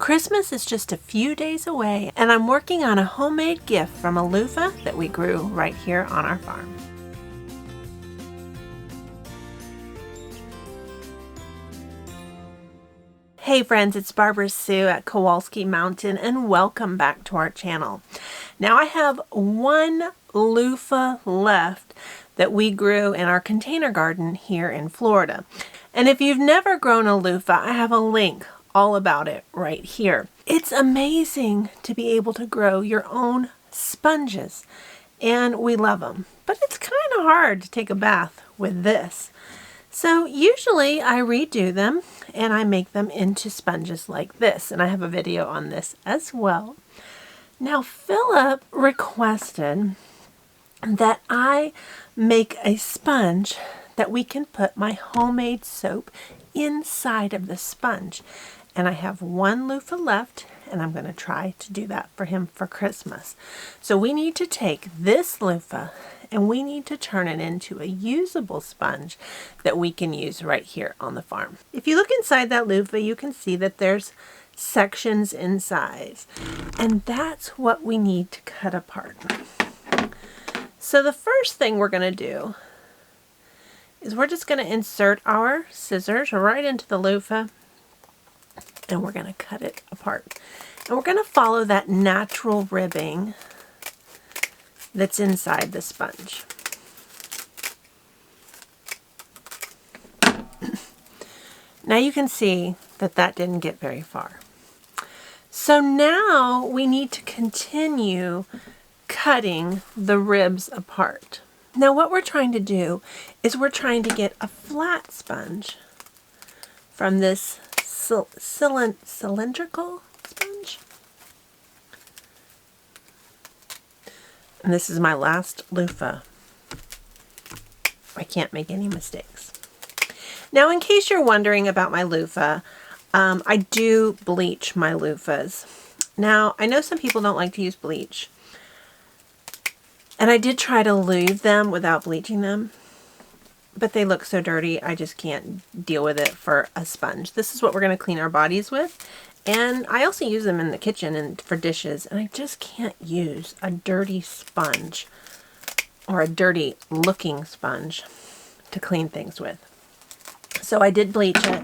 Christmas is just a few days away, and I'm working on a homemade gift from a loofah that we grew right here on our farm. Hey friends, it's Barbara Sue at Kowalski Mountain, and welcome back to our channel. Now I have one loofah left that we grew in our container garden here in Florida. And if you've never grown a loofah, I have a link all about it right here. It's amazing to be able to grow your own sponges, and we love them. But it's kind of hard to take a bath with this. So usually I redo them and I make them into sponges like this, and I have a video on this as well. Now Philip requested that I make a sponge that we can put my homemade soap inside of the sponge. And I have one loofah left, and I'm going to try to do that for him for Christmas. So we need to take this loofah and we need to turn it into a usable sponge that we can use right here on the farm. If you look inside that loofah, you can see that there's sections inside, and that's what we need to cut apart. So the first thing we're going to do is we're just going to insert our scissors right into the loofah, and we're going to cut it apart. And we're going to follow that natural ribbing that's inside the sponge. Now you can see that that didn't get very far. So now we need to continue cutting the ribs apart. Now what we're trying to do is we're trying to get a flat sponge from this cylindrical sponge. And this is my last loofah. I can't make any mistakes. Now, in case you're wondering about my loofah, I do bleach my loofahs. Now, I know some people don't like to use bleach, and I did try to leave them without bleaching them, but they look so dirty, I just can't deal with it for a sponge. This is what we're going to clean our bodies with. And I also use them in the kitchen and for dishes, and I just can't use a dirty sponge or a dirty looking sponge to clean things with. So I did bleach it.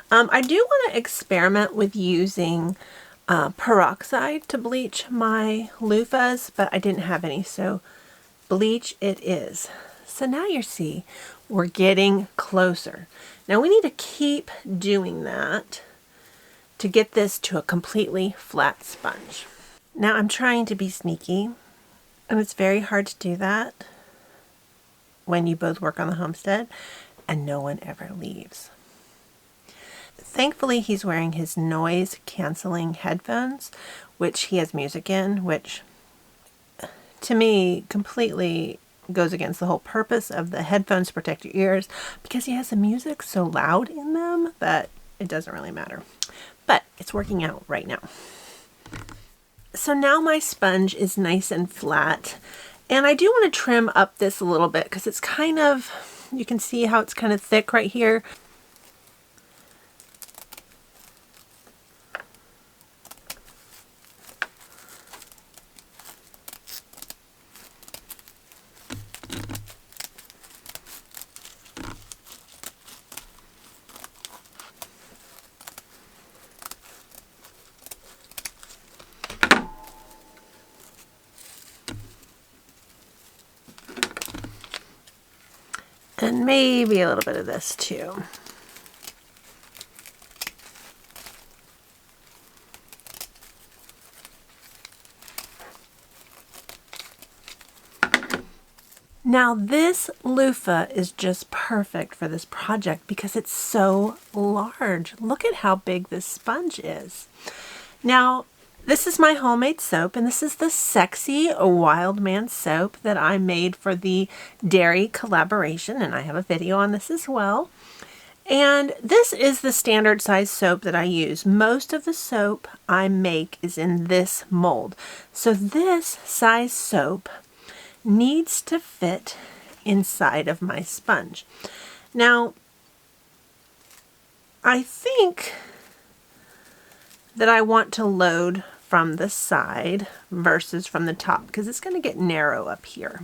I do want to experiment with using peroxide to bleach my loofahs, but I didn't have any, so bleach it is. So now you see we're getting closer. Now we need to keep doing that to get this to a completely flat sponge. Now I'm trying to be sneaky, and it's very hard to do that when you both work on the homestead and no one ever leaves. Thankfully he's wearing his noise canceling headphones, which he has music in, which to me completely goes against the whole purpose of the headphones to protect your ears, because he has the music so loud in them that it doesn't really matter. But it's working out right now. So now my sponge is nice and flat, and I do want to trim up this a little bit because it's kind of, you can see how it's kind of thick right here. And maybe a little bit of this too. Now this loofah is just perfect for this project because it's so large. Look at how big this sponge is. Now this is my homemade soap, and this is the Sexy Wild Man soap that I made for the dairy collaboration, and I have a video on this as well. And this is the standard size soap that I use. Most of the soap I make is in this mold. So this size soap needs to fit inside of my sponge. Now, I think that I want to load from the side versus from the top, because it's going to get narrow up here.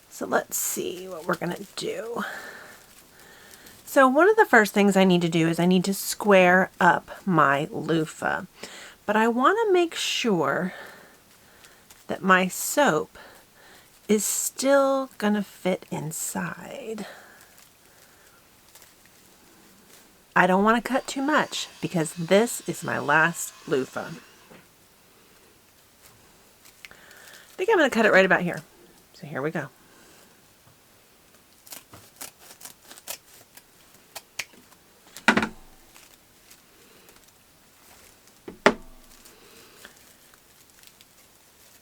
So let's see what we're going to do. So one of the first things I need to do is I need to square up my loofah. But I want to make sure that my soap is still going to fit inside. I don't want to cut too much because this is my last loofah. I think I'm going to cut it right about here. So here we go.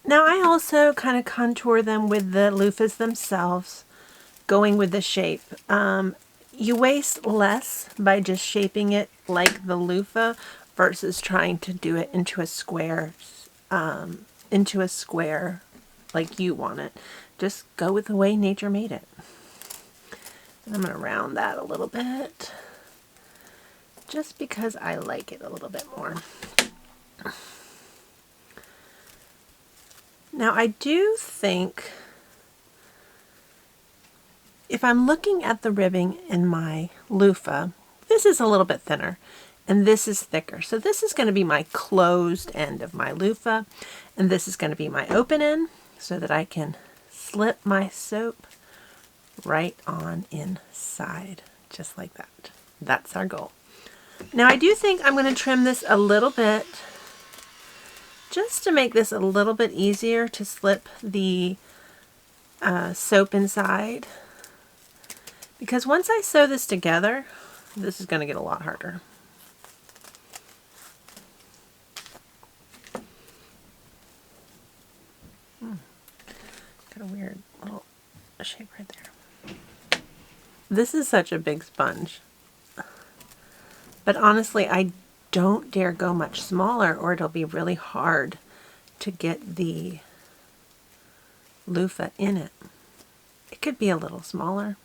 Now I also kind of contour them with the loofahs themselves, going with the shape. You waste less by just shaping it like the loofah versus trying to do it into a square like you want it. Just go with the way nature made it. And I'm going to round that a little bit just because I like it a little bit more. Now I do think if I'm looking at the ribbing in my loofah, this is a little bit thinner and this is thicker. So this is going to be my closed end of my loofah and this is going to be my open end so that I can slip my soap right on inside, just like that. That's our goal. Now I do think I'm going to trim this a little bit just to make this a little bit easier to slip the soap inside. Because once I sew this together, this is going to get a lot harder. Got a weird little shape right there. This is such a big sponge. But honestly, I don't dare go much smaller or it'll be really hard to get the loofah in it. It could be a little smaller.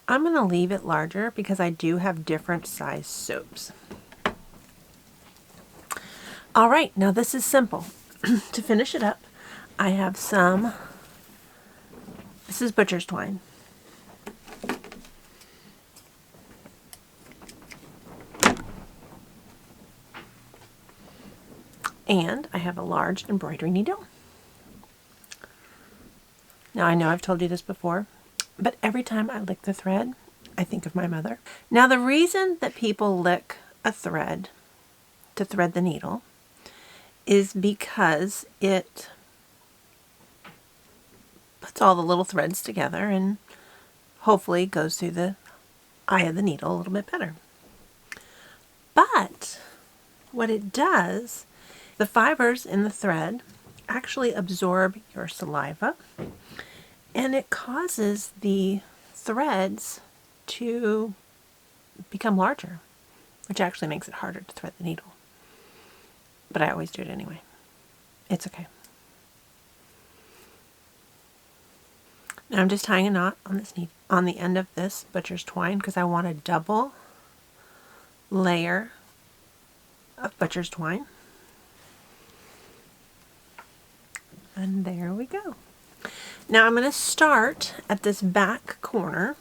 I'm going to leave it larger because I do have different size soaps. All right, now this is simple. To finish it up, I have some, this is butcher's twine. And I have a large embroidery needle. Now I know I've told you this before, but every time I lick the thread, I think of my mother. Now the reason that people lick a thread to thread the needle is because it puts all the little threads together and hopefully goes through the eye of the needle a little bit better. But what it does, the fibers in the thread actually absorb your saliva and it causes the threads to become larger, which actually makes it harder to thread the needle. But I always do it anyway. It's okay. Now I'm just tying a knot on this on the end of this butcher's twine because I want a double layer of butcher's twine. And there we go. Now I'm going to start at this back corner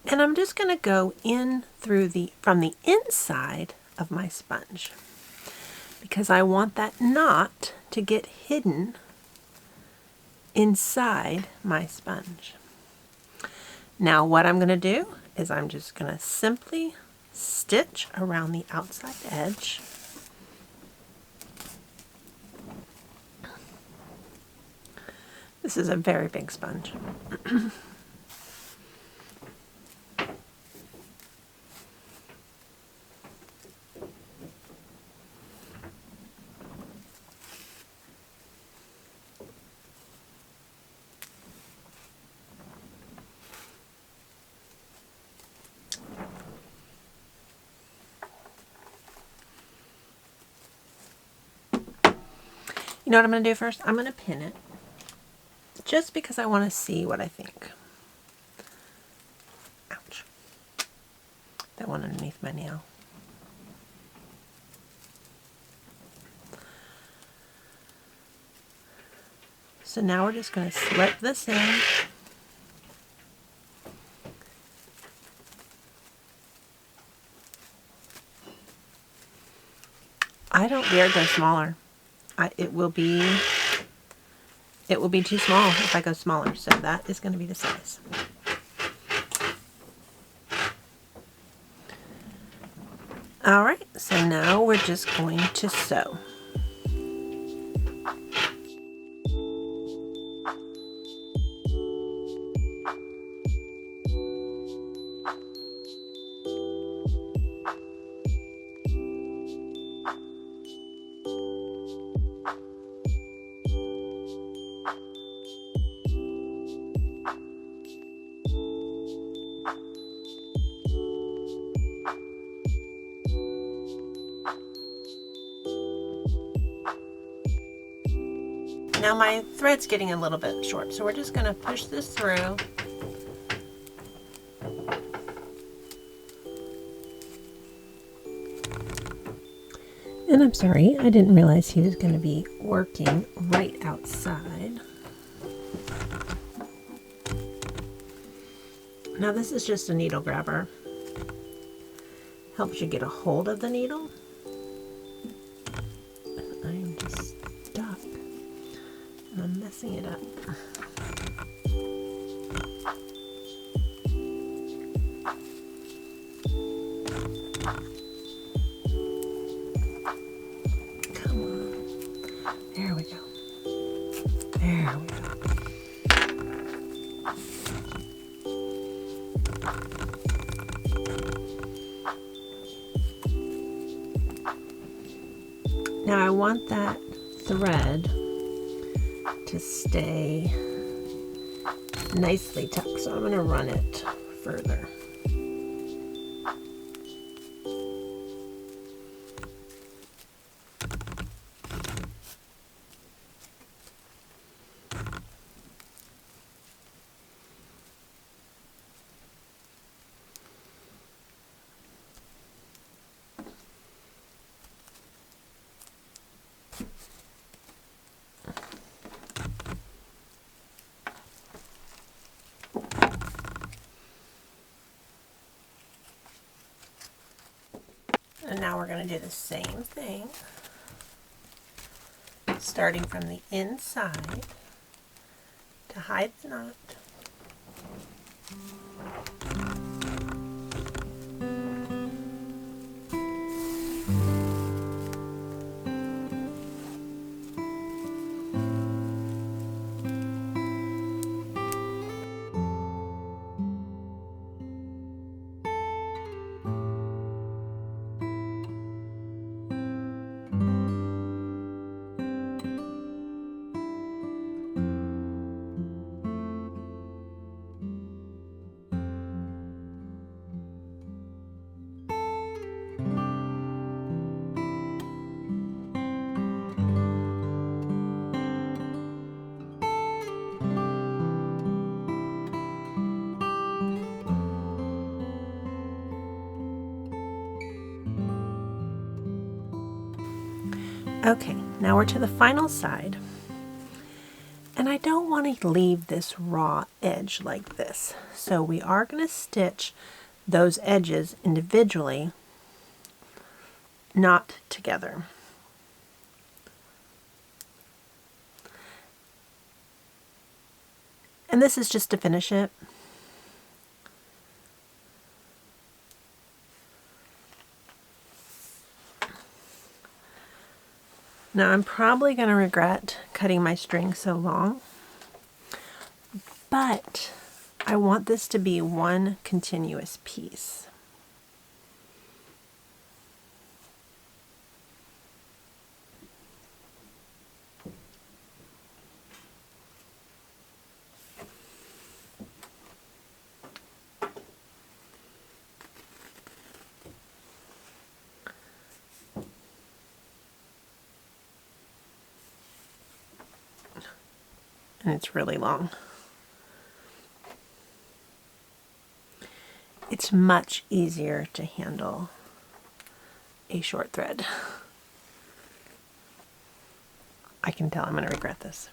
and I'm just going to go in through from the inside of my sponge because I want that knot to get hidden inside my sponge. Now what I'm going to do is I'm just going to simply stitch around the outside edge. This is a very big sponge. You know what I'm going to do first? I'm going to pin it. Just because I want to see what I think. Ouch. that one underneath my nail. So now we're just going to slip this in. I don't dare go smaller. It will be too small if I go smaller. So that is going to be the size. All right, so now we're just going to sew. Now my thread's getting a little bit short, so we're just going to push this through. And I'm sorry, I didn't realize he was going to be working right outside. Now this is just a needle grabber. Helps you get a hold of the needle. I am just stuck. And I'm messing it up. Come on. There we go. There we go. Now I want that thread to stay nicely tucked, so I'm going to run it further. And now we're going to do the same thing, starting from the inside to hide the knot. Okay, now we're to the final side. And I don't want to leave this raw edge like this. So we are going to stitch those edges individually, not together. And this is just to finish it. Now I'm probably going to regret cutting my string so long, but I want this to be one continuous piece. And it's really long. it's much easier to handle a short thread. I can tell I'm going to regret this.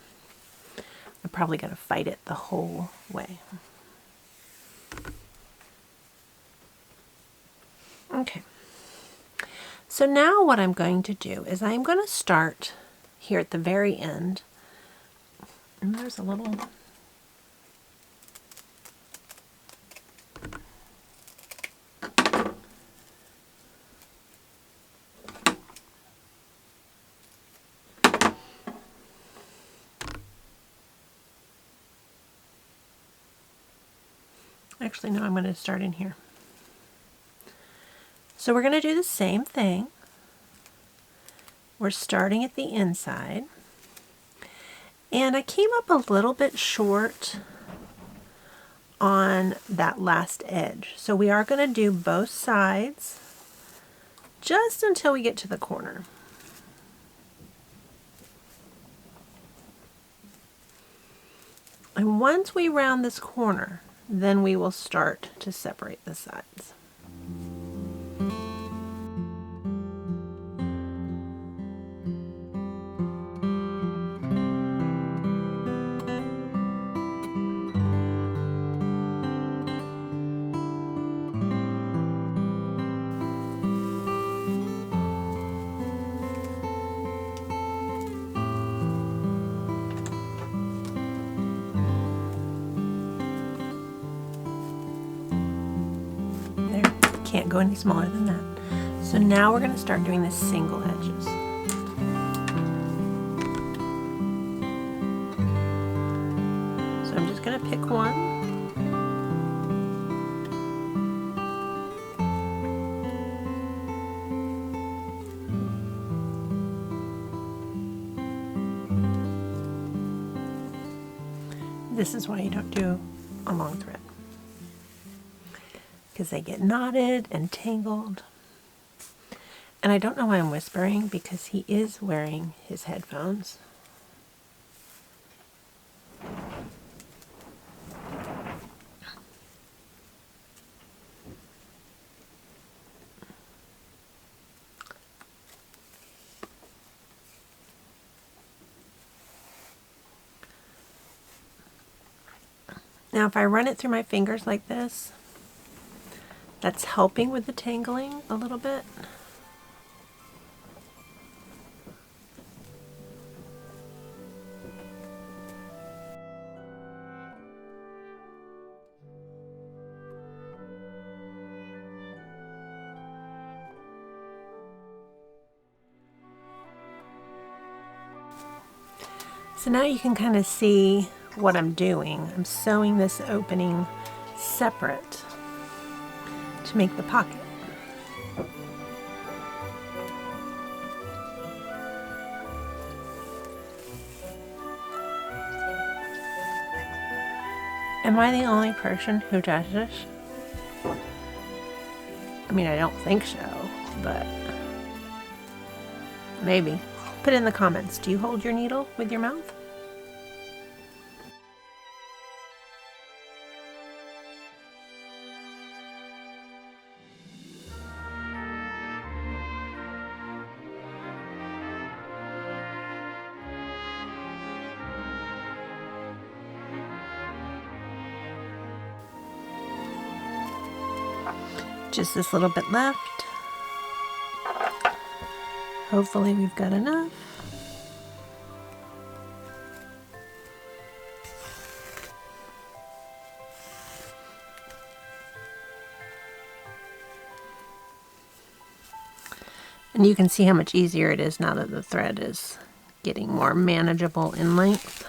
I'm probably going to fight it the whole way. Okay. So now what I'm going to do is I'm going to start here at the very end. And there's a little... Actually, no, I'm going to start in here. So we're going to do the same thing. We're starting at the inside. And I came up a little bit short on that last edge. So we are going to do both sides just until we get to the corner. And once we round this corner, then we will start to separate the sides. Can't go any smaller than that. So now we're going to start doing the single edges. So I'm just going to pick one. This is why you don't do a long thread, because they get knotted and tangled. And I don't know why I'm whispering, because he is wearing his headphones. Now if I run it through my fingers like this, that's helping with the tangling a little bit. So now you can kind of see what I'm doing. I'm sewing this opening separate to make the pocket. Am I the only person who does this? I mean, I don't think so, but maybe. Put in the comments, do you hold your needle with your mouth? Just this little bit left. Hopefully we've got enough. And you can see how much easier it is now that the thread is getting more manageable in length.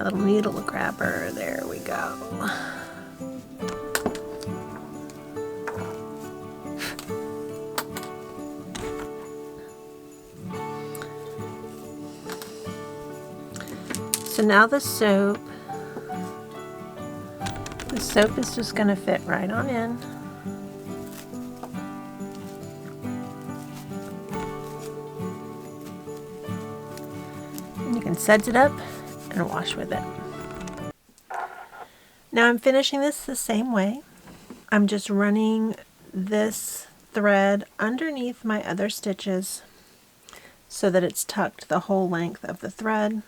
my little needle grabber. There we go. So now the soap is just going to fit right on in. And you can suds it up and wash with it. Now I'm finishing this the same way. I'm just running this thread underneath my other stitches so that it's tucked the whole length of the thread.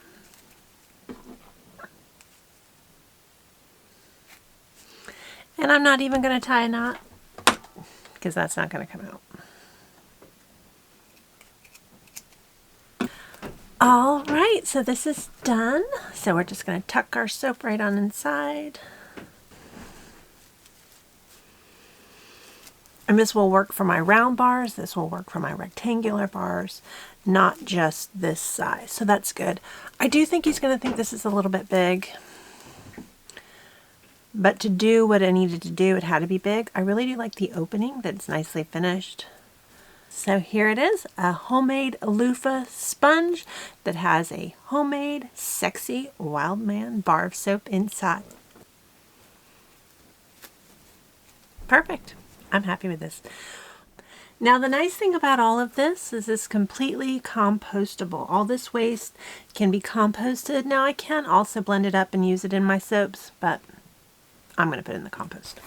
And I'm not even going to tie a knot because that's not going to come out. All right, so this is done. So we're just going to tuck our soap right on inside. And this will work for my round bars. This will work for my rectangular bars, not just this size. So that's good. I do think he's going to think this is a little bit big. But to do what I needed to do, it had to be big. I really do like the opening, that it's nicely finished. So here it is, a homemade loofah sponge that has a homemade sexy wild man bar of soap inside. Perfect. I'm happy with this. Now the nice thing about all of this is it's completely compostable. All this waste can be composted. Now I can also blend it up and use it in my soaps, but I'm going to put it in the compost.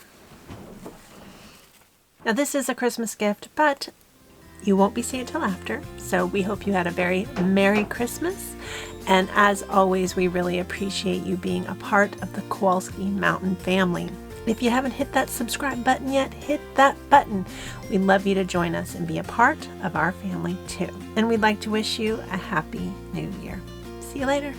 Now this is a Christmas gift, but you won't be seeing it till after. So we hope you had a very Merry Christmas. And as always, we really appreciate you being a part of the Kowalski Mountain family. If you haven't hit that subscribe button yet, hit that button. We'd love you to join us and be a part of our family too. And we'd like to wish you a happy new year. See you later.